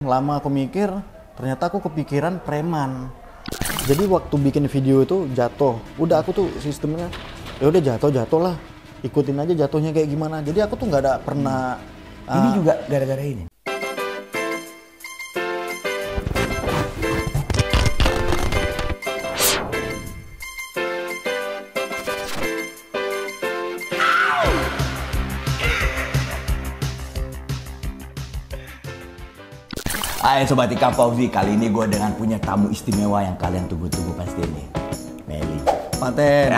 Lama aku mikir, ternyata aku kepikiran preman. Jadi waktu bikin video itu jatuh, udah aku tuh sistemnya, ya udah jatuh lah, ikutin aja jatuhnya kayak gimana. Jadi aku tuh nggak ada pernah. Ini juga gara-gara ini. Hai Sobat Ika Fauzi, kali ini gue dengan punya tamu istimewa yang kalian tunggu-tunggu pasti nih, Meli. Paten.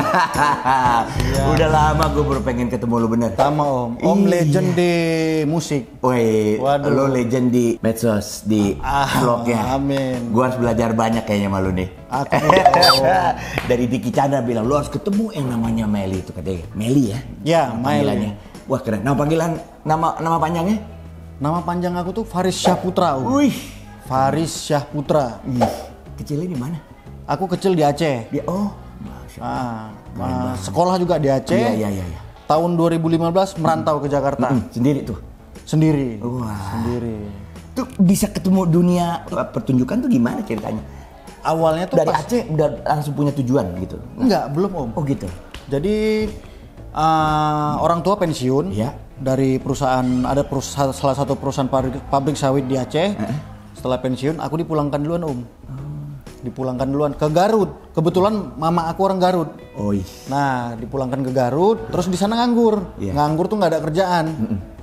Udah lama gue baru pengen ketemu lu bener. Sama Om legend di musik. Woi, lo legend di medsos, di vlognya. Amin. Gue harus belajar banyak kayaknya sama lu nih. Aku Dari Diki Chandra bilang, lu harus ketemu yang namanya Meli itu katanya. Meli ya? Ya, panggilannya. Wah keren. Nama panjangnya? Nama panjang aku tuh Faris Syahputra. Wih, Faris Syahputra. Kecilnya di mana? Aku kecil di Aceh. Masya Allah. Sekolah juga di Aceh. Iya. Tahun 2015 merantau ke Jakarta. Sendiri tuh? Sendiri. Wah. Sendiri. Tuh bisa ketemu dunia pertunjukan tuh gimana ceritanya? Awalnya tuh dari Aceh udah langsung punya tujuan gitu? Enggak, belum Om. Oh gitu. Jadi orang tua pensiun. Iya. Dari perusahaan, salah satu perusahaan pabrik sawit di Aceh. Setelah pensiun aku dipulangkan duluan Om. Dipulangkan duluan ke Garut. Kebetulan mama aku orang Garut. Nah, dipulangkan ke Garut, terus di sana nganggur. Nganggur tuh nggak ada kerjaan.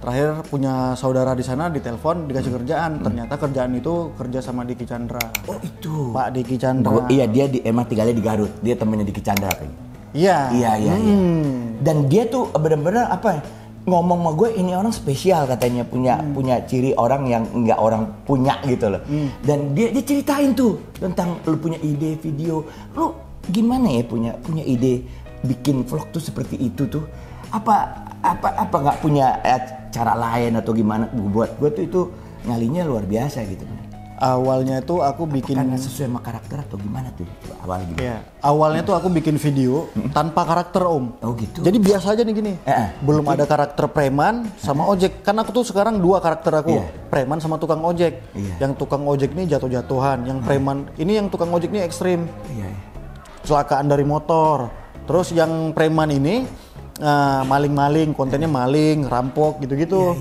Terakhir punya saudara di sana ditelepon dikasih kerjaan. Ternyata kerjaan itu kerja sama Diki Chandra. Oh itu. Pak Diki Chandra. Iya, dia emang tinggalnya di Garut. Dia temennya Diki Chandra kayaknya. Iya. Dan dia tuh bener-bener apa ya? Ngomong sama gue, ini orang spesial katanya, punya ciri orang yang nggak orang punya gitu loh. Dan dia ceritain tuh tentang lu punya ide video. Lu gimana ya punya ide bikin vlog tuh seperti itu tuh? Apa nggak punya cara lain atau gimana? Buat gue tuh itu nyalinya luar biasa gitu. Awalnya tuh aku bikin karena sesuai sama karakter atau gimana tuh awalnya gimana? Iya. Awalnya tuh aku bikin video tanpa karakter Om. Oh gitu. Jadi biasa aja nih gini. Belum ada karakter preman sama ojek. Kan aku tuh sekarang dua karakter aku. Preman sama tukang ojek. Yang tukang ojek nih jatuh-jatuhan. Yang preman ini, yang tukang ojek nih ekstrim. Kecelakaan dari motor. Terus yang preman ini maling-maling, kontennya maling, rampok gitu-gitu.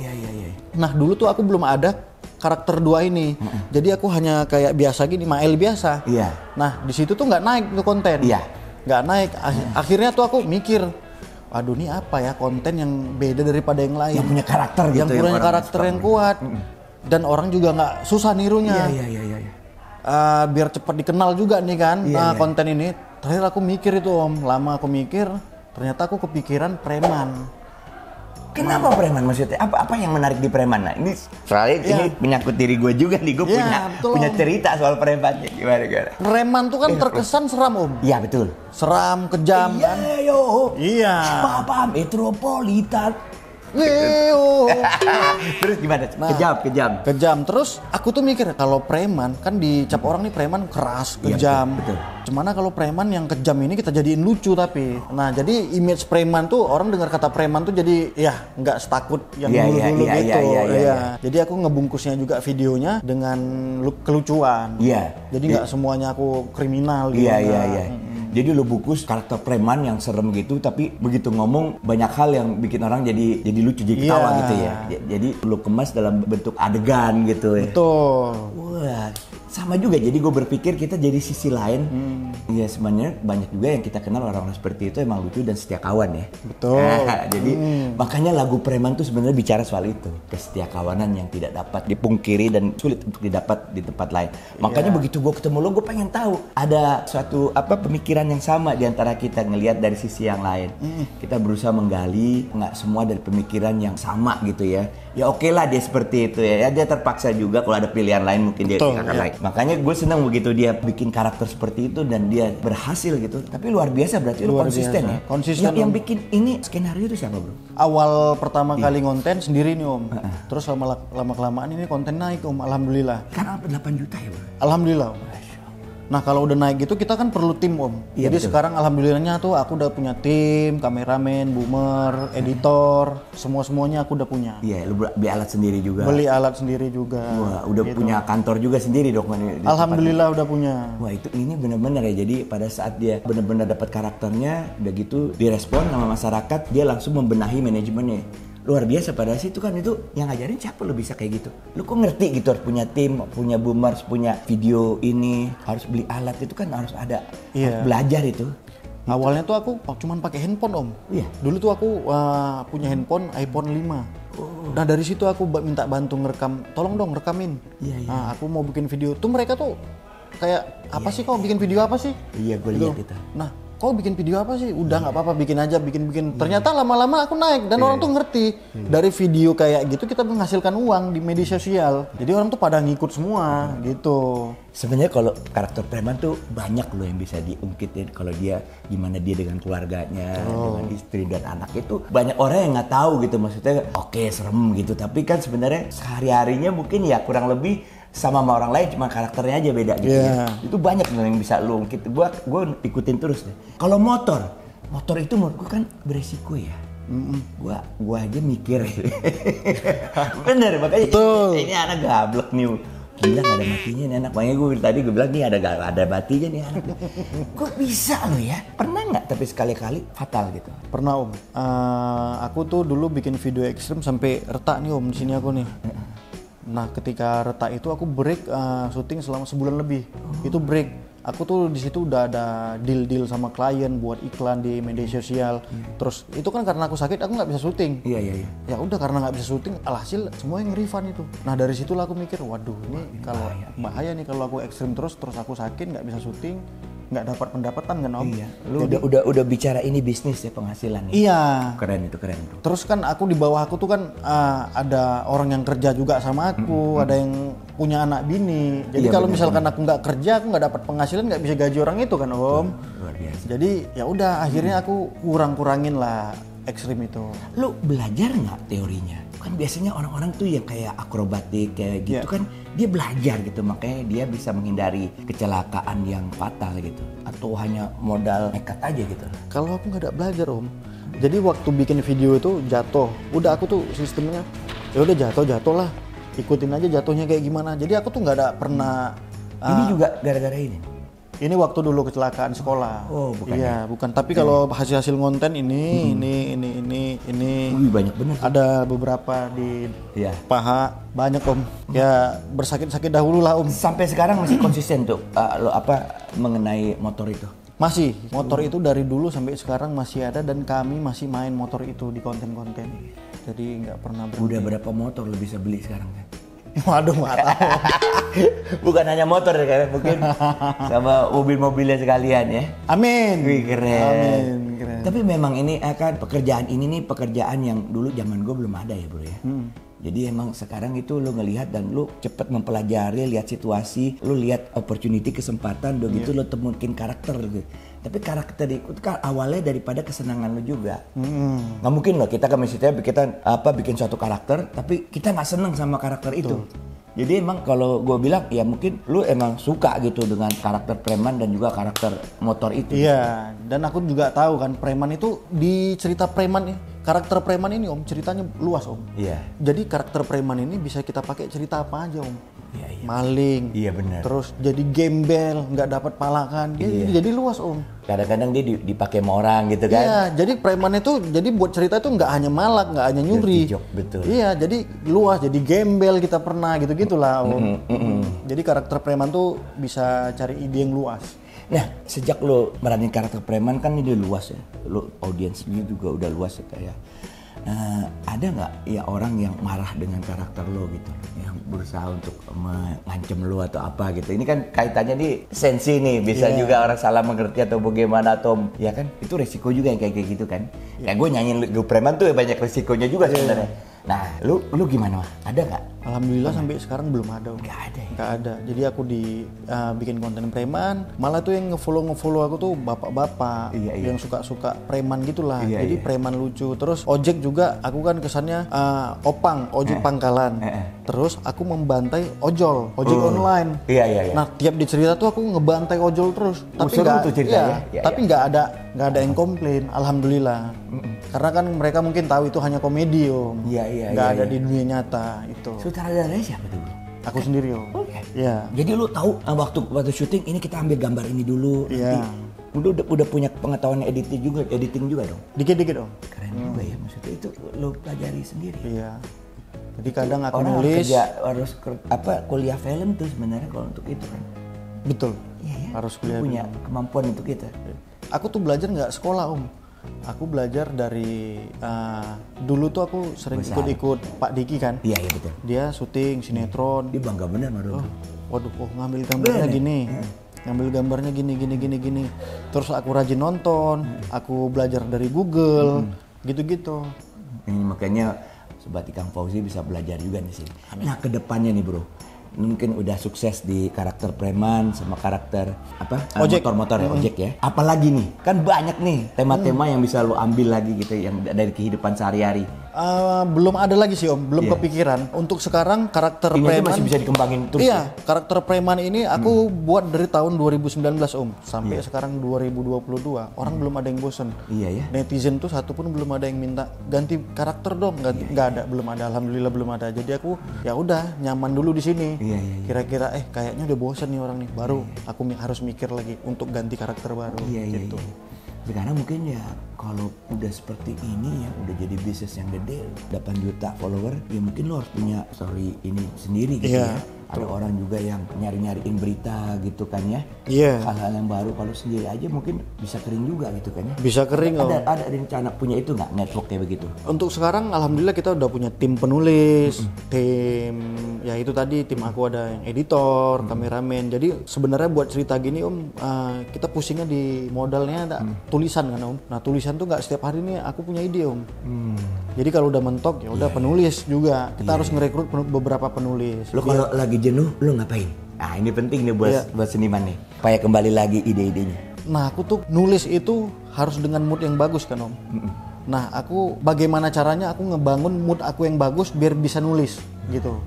Nah dulu tuh aku belum ada karakter dua ini, jadi aku hanya kayak biasa gini, Mael biasa. Nah di situ tuh nggak naik tuh konten, nggak naik. Akhirnya tuh aku mikir, waduh ini apa ya konten yang beda daripada yang lain, yang punya karakter gitu, yang punya karakter yang kuat, dan orang juga nggak susah nirunya. Biar cepat dikenal juga nih kan konten ini. Terakhir aku mikir itu Om, lama aku mikir, ternyata aku kepikiran preman. Kenapa preman maksudnya? Apa yang menarik di preman? Nah, ini soalnya ini menyangkut diri gue juga nih. Gue punya cerita soal premannya. Gimana? Preman tuh kan terkesan seram Om. Iya betul. Seram, kejam kan? Iya. Paham, metropolitan. Terus gimana? Kejam. Terus aku tuh mikir kalau preman kan dicap orang nih preman keras, kejam. Betul. Cumana kalau preman yang kejam ini kita jadiin lucu tapi. Nah jadi image preman tuh orang dengar kata preman tuh jadi ya nggak setakut yang dulu-dulu gitu. Jadi aku ngebungkusnya juga videonya dengan kelucuan. Jadi nggak semuanya aku kriminal gitu. Jadi lu bungkus karakter preman yang serem gitu, tapi begitu ngomong banyak hal yang bikin orang jadi lucu, jadi ketawa gitu ya. Jadi lu kemas dalam bentuk adegan gitu ya. Betul. Wah, sama juga. Jadi gue berpikir kita jadi sisi lain. Ya sebenarnya banyak juga yang kita kenal orang-orang seperti itu emang lucu dan setia kawan ya. Betul. Jadi makanya lagu preman tuh sebenarnya bicara soal itu, kesetiakawanan yang tidak dapat dipungkiri dan sulit untuk didapat di tempat lain. Makanya begitu gue ketemu lo, gue pengen tahu ada suatu pemikiran yang sama di antara kita ngelihat dari sisi yang lain. Kita berusaha menggali, nggak semua dari pemikiran yang sama gitu ya. Ya oke lah dia seperti itu ya. Dia terpaksa juga kalau ada pilihan lain mungkin dia akan lain. Makanya gue senang begitu dia bikin karakter seperti itu dan dia berhasil gitu. Tapi luar biasa berarti lu konsisten ya. Konsisten. Yang bikin ini skenario itu siapa bro? Awal pertama kali ngonten sendiri nih Om. Terus lama kelamaan ini konten naik Om. Alhamdulillah. Kan 8 juta ya bro? Alhamdulillah Om. Nah kalau udah naik gitu kita kan perlu tim om. Iya, Jadi betul. sekarang alhamdulillahnya tuh aku udah punya tim, kameramen, boomer, editor, semuanya aku udah punya. Iya, lu beli alat sendiri juga. Beli alat sendiri juga. Wah, udah gitu. punya kantor juga sendiri dong di Alhamdulillah udah punya. Wah itu ini benar-benar ya, jadi pada saat dia benar-benar dapat karakternya, udah gitu direspon sama masyarakat, dia langsung membenahi manajemennya. Luar biasa pada situ kan, itu yang ngajarin siapa lo bisa kayak gitu? Lu kok ngerti gitu harus punya tim, punya boomers, punya video ini, harus beli alat itu kan harus ada, harus belajar itu. Awalnya tuh aku cuman pakai handphone om. Iya. Dulu tuh aku punya handphone iPhone 5. Nah dari situ aku minta bantu ngerekam, tolong dong rekamin. Iya. Nah, aku mau bikin video. Tuh mereka tuh kayak apa sih kau bikin video apa sih? Iya, gue lihat itu. Nah kau bikin video apa sih? Udah nggak apa-apa bikin aja, bikin. Ternyata lama-lama aku naik dan orang tuh ngerti. Dari video kayak gitu kita menghasilkan uang di media sosial. Jadi orang tuh pada ngikut semua gitu. Sebenarnya kalau karakter preman tuh banyak loh yang bisa diungkitin, kalau dia gimana dia dengan keluarganya, dengan istri dan anak, itu banyak orang yang nggak tahu gitu, maksudnya oke serem gitu, tapi kan sebenarnya sehari-harinya mungkin ya kurang lebih sama orang lain, cuma karakternya aja beda gitu ya. Itu banyak loh yang bisa lu ungkit. Gua ikutin terus deh. Kalau motor itu menurut gua kan beresiko ya. Gua aja mikir. Bener, makanya ini anak gablek nih. Gila gak ada matinya nih anak. Makanya gue bilang nih ada matinya nih anak. Kok bisa lo ya? Pernah nggak tapi sekali-kali fatal gitu? Pernah om. Aku tuh dulu bikin video ekstrim sampai retak nih om di sini aku nih. Nah ketika retak itu aku break syuting selama sebulan lebih. Itu break. Aku tuh di situ udah ada deal sama klien buat iklan di media sosial. Terus itu kan karena aku sakit aku nggak bisa syuting. Iya. Ya udah karena nggak bisa syuting, alhasil semua yang nge-refund itu. Nah dari situlah aku mikir, waduh ini kalau bahaya nih kalau aku ekstrim terus aku sakit nggak bisa syuting, nggak dapat pendapatan kan om. Iya. Lu udah bicara ini bisnis ya, penghasilan ya. Iya. Keren itu. Terus kan aku di bawah aku tuh kan ada orang yang kerja juga sama aku, ada yang punya anak bini. Jadi kalau misalkan aku nggak kerja, aku nggak dapat penghasilan, nggak bisa gaji orang itu kan om. Luar biasa. Jadi ya udah akhirnya aku kurangin lah ekstrim itu. Lu belajar nggak teorinya? Kan biasanya orang-orang tuh yang kayak akrobatik kayak gitu kan dia belajar gitu, makanya dia bisa menghindari kecelakaan yang fatal gitu. Atau hanya modal nekat aja gitu. Kalau aku nggak ada belajar om. Jadi waktu bikin video itu jatuh, udah aku tuh sistemnya ya udah jatuh lah, ikutin aja jatuhnya kayak gimana. Jadi aku tuh nggak ada pernah. Ini juga gara-gara ini. Ini waktu dulu kecelakaan sekolah. Oh, bukan. Iya, bukan. Tapi kalau hasil konten ini. Wih, banyak bener. Ada beberapa di paha, banyak om. Ya bersakit-sakit dahulu lah om. Sampai sekarang masih konsisten tuh lo mengenai motor itu. Masih, motor itu dari dulu sampai sekarang masih ada dan kami masih main motor itu di konten-konten. Jadi nggak pernah berhenti. Udah berapa motor lo bisa beli sekarang kan? Waduh, nggak tahu. Bukan hanya motor ya kan, mungkin sama mobil-mobilnya sekalian ya. Amin. Wih, keren. Amin, keren. Tapi memang ini akan pekerjaan ini nih pekerjaan yang dulu zaman gue belum ada ya bro ya. Jadi emang sekarang itu lo ngelihat dan lo cepet mempelajari, lihat situasi, lo lihat opportunity, kesempatan, begitu lo temuin karakter gitu. Tapi karakter itu kan awalnya daripada kesenangan lo juga. Nggak mungkin loh kita kan misalnya bikin suatu karakter, tapi kita nggak seneng sama karakter itu. Jadi emang kalau gue bilang ya mungkin lu emang suka gitu dengan karakter preman dan juga karakter motor itu. Iya, dan aku juga tahu kan preman itu di cerita preman nih. Karakter preman ini om ceritanya luas om. Iya. Jadi karakter preman ini bisa kita pakai cerita apa aja om. Iya. Maling. Iya benar. Terus jadi gembel, nggak dapat palakan. Jadi luas om. Kadang-kadang dia dipakai sama orang gitu kan. Iya, jadi preman itu jadi buat cerita itu nggak hanya malak, nggak hanya nyuri. Betul. Iya, jadi luas, jadi gembel kita pernah gitu-gitulah om. Jadi karakter preman tuh bisa cari ide yang luas. Nah, sejak lo meranin karakter preman kan ini luas ya. Lo audiensnya juga udah luas ya kayak. Ada nggak ya orang yang marah dengan karakter lo gitu, yang berusaha untuk mengancam lo atau apa gitu? Ini kan kaitannya nih sensi nih, bisa juga orang salah mengerti atau bagaimana atau ya kan itu resiko juga yang kayak gitu kan. Kayak gue nyanyiin lagu preman tuh ya banyak resikonya juga sebenarnya. Nah, lu gimana mah? Ada nggak Alhamdulillah sampai sekarang belum ada. Nggak ada ya? Nggak ada. Jadi aku bikin konten preman, malah tuh yang ngefollow aku tuh bapak-bapak yang suka preman gitulah. Jadi preman lucu. Terus ojek juga aku kan kesannya ojek pangkalan. Terus aku membantai ojek online. Nah tiap di cerita tuh aku ngebantai ojol terus. Tapi nggak ada yang komplain. Alhamdulillah. Karena kan mereka mungkin tahu itu hanya komedi Om. Nggak ada di dunia nyata itu. Sutradaranya siapa tuh? Aku sendiri Om. Iya. Jadi lu tahu waktu syuting ini kita ambil gambar ini dulu. Nanti udah punya pengetahuan editing juga dong. Dikit-dikit Om. Keren juga ya, maksudnya itu lu pelajari sendiri. Iya. Jadi kadang aku orang nulis harus kuliah film tuh sebenarnya kalau untuk itu kan. Betul. Iya ya. Harus kuliah punya kemampuan untuk itu. Aku tuh belajar nggak sekolah Om. Aku belajar dari dulu tuh aku sering ikut Pak Diki kan. Iya betul. Dia syuting sinetron. Dia bangga bener sama Ngambil gambarnya gini. Ngambil gambarnya gini. Terus aku rajin nonton, aku belajar dari Google, gitu-gitu. Ini makanya Sobat Ikang Fauzi bisa belajar juga di sini. Nah, kedepannya nih bro, mungkin udah sukses di karakter preman sama karakter motor-motor ya, ojek ya. Apalagi nih, kan banyak nih tema-tema yang bisa lo ambil lagi gitu yang dari kehidupan sehari-hari. Belum ada lagi sih Om, belum kepikiran. Untuk sekarang karakter ini preman masih bisa dikembangin terus. Iya, karakter preman ini aku buat dari tahun 2019 Om sampai sekarang 2022. Orang belum ada yang bosen. Iya ya. Netizen tuh satu pun belum ada yang minta ganti karakter dong, nggak ada, belum ada. Alhamdulillah belum ada. Jadi aku ya udah nyaman dulu di sini. Kira-kira kayaknya udah bosen nih orang nih. Baru aku harus mikir lagi untuk ganti karakter baru. Gitu. Sekarang mungkin ya kalau udah seperti ini ya udah jadi bisnis yang gede 8 juta follower ya mungkin lo harus punya story ini sendiri gitu ya. Ada orang juga yang nyari-nyariin berita gitu kan ya. Hal-hal yang baru kalau sendiri aja mungkin bisa kering juga gitu kan ya. Bisa kering. Ada rencana punya itu nggak network kayak begitu? Untuk sekarang alhamdulillah kita udah punya tim penulis, tim ya itu tadi tim aku ada yang editor, kameramen. Jadi sebenarnya buat cerita gini Om kita pusingnya di modalnya ada tulisan kan Om. Nah tulisan tuh nggak setiap hari nih aku punya ide Om. Jadi kalau udah mentok ya udah penulis juga. Kita harus ngerekrut beberapa penulis. Lo kalau lagi jenuh lo ngapain? Nah ini penting nih buat seniman nih supaya kembali lagi ide-idenya. Nah aku tuh nulis itu harus dengan mood yang bagus kan Om. Nah aku bagaimana caranya aku ngebangun mood aku yang bagus biar bisa nulis gitu.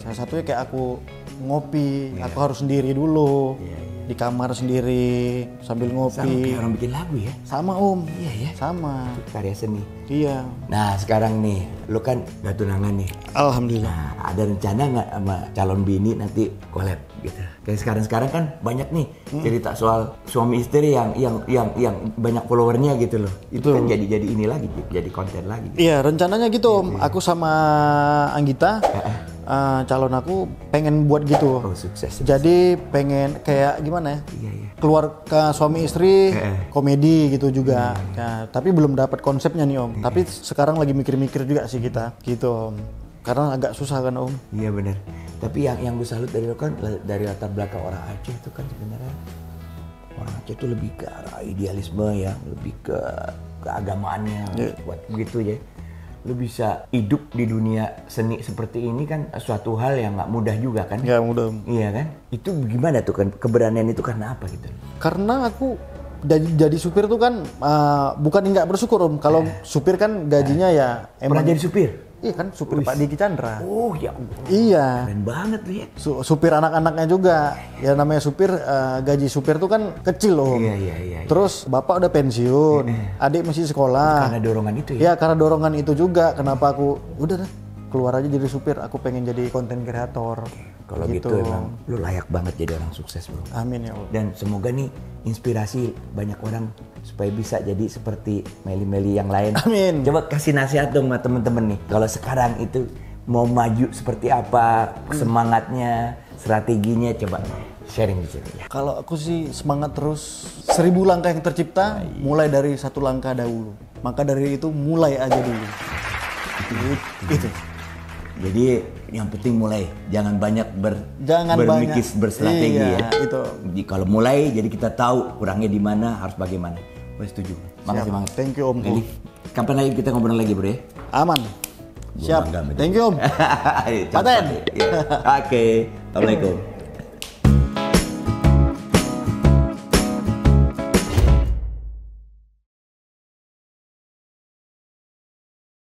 Salah satunya kayak aku ngopi, aku harus sendiri dulu. Di kamar sendiri sambil ngopi. Sama kayak orang bikin lagu ya? Sama Om. Iya ya? Sama. Karya seni. Iya. Nah sekarang nih, lu kan udah tunangan nih. Alhamdulillah. Nah ada rencana nggak sama calon bini nanti collab gitu? Kayak sekarang kan banyak nih cerita soal suami istri yang banyak followernya gitu loh. Itu kan jadi ini lagi, jadi konten lagi. Iya rencananya gitu Om. Aku sama Anggita. Calon aku pengen buat gitu. Sukses. Jadi pengen kayak gimana ya? Keluar ke suami istri komedi gitu juga. Nah, tapi belum dapat konsepnya nih Om. Tapi sekarang lagi mikir-mikir juga sih kita gitu Om. Karena agak susah kan Om. Iya benar. Tapi yang gue salut dari lo kan dari latar belakang orang Aceh itu kan sebenarnya orang Aceh itu lebih ke arah idealisme ya, lebih ke keagamaannya buat begitu ya. Lu bisa hidup di dunia seni seperti ini kan suatu hal yang nggak mudah juga kan? Nggak mudah. Iya kan? Itu gimana tuh kan keberanian itu karena apa gitu? Karena aku jadi supir tuh kan bukan nggak bersyukur Om. Kalau supir kan gajinya ya emang. Pernah jadi supir? Iya kan supir Pak Diki Chandra. Oh ya Allah. Iya. Keren banget tuh ya. Supir anak-anaknya juga. Ya namanya supir gaji supir tuh kan kecil loh. Iya. Terus bapak udah pensiun, adik masih sekolah. Karena dorongan itu ya. Iya karena dorongan itu juga. Kenapa aku udah keluar aja jadi supir. Aku pengen jadi konten kreator. Kalau gitu emang lu layak banget jadi orang sukses bro. Amin ya Allah. Dan semoga nih inspirasi banyak orang supaya bisa jadi seperti Meli-Meli yang lain. Amin. Coba kasih nasihat dong sama temen-temen nih. Kalau sekarang itu mau maju seperti apa, semangatnya, strateginya, coba sharing di sini. Kalau aku sih semangat terus. 1000 langkah yang tercipta, mulai dari 1 langkah dahulu. Maka dari itu mulai aja dulu. Itu. Jadi yang penting mulai, jangan banyak bermikir berstrategi ya. Itu. Jadi kalau mulai, jadi kita tahu kurangnya di mana, harus bagaimana. Gue setuju. Makasih banget. Thank you Om. Jadi, kapan lagi kita ngobrol lagi bro ya? Aman. Siap. bangga sama dia. Thank you Om. Contoh, Paten. ya. Oke. Assalamualaikum.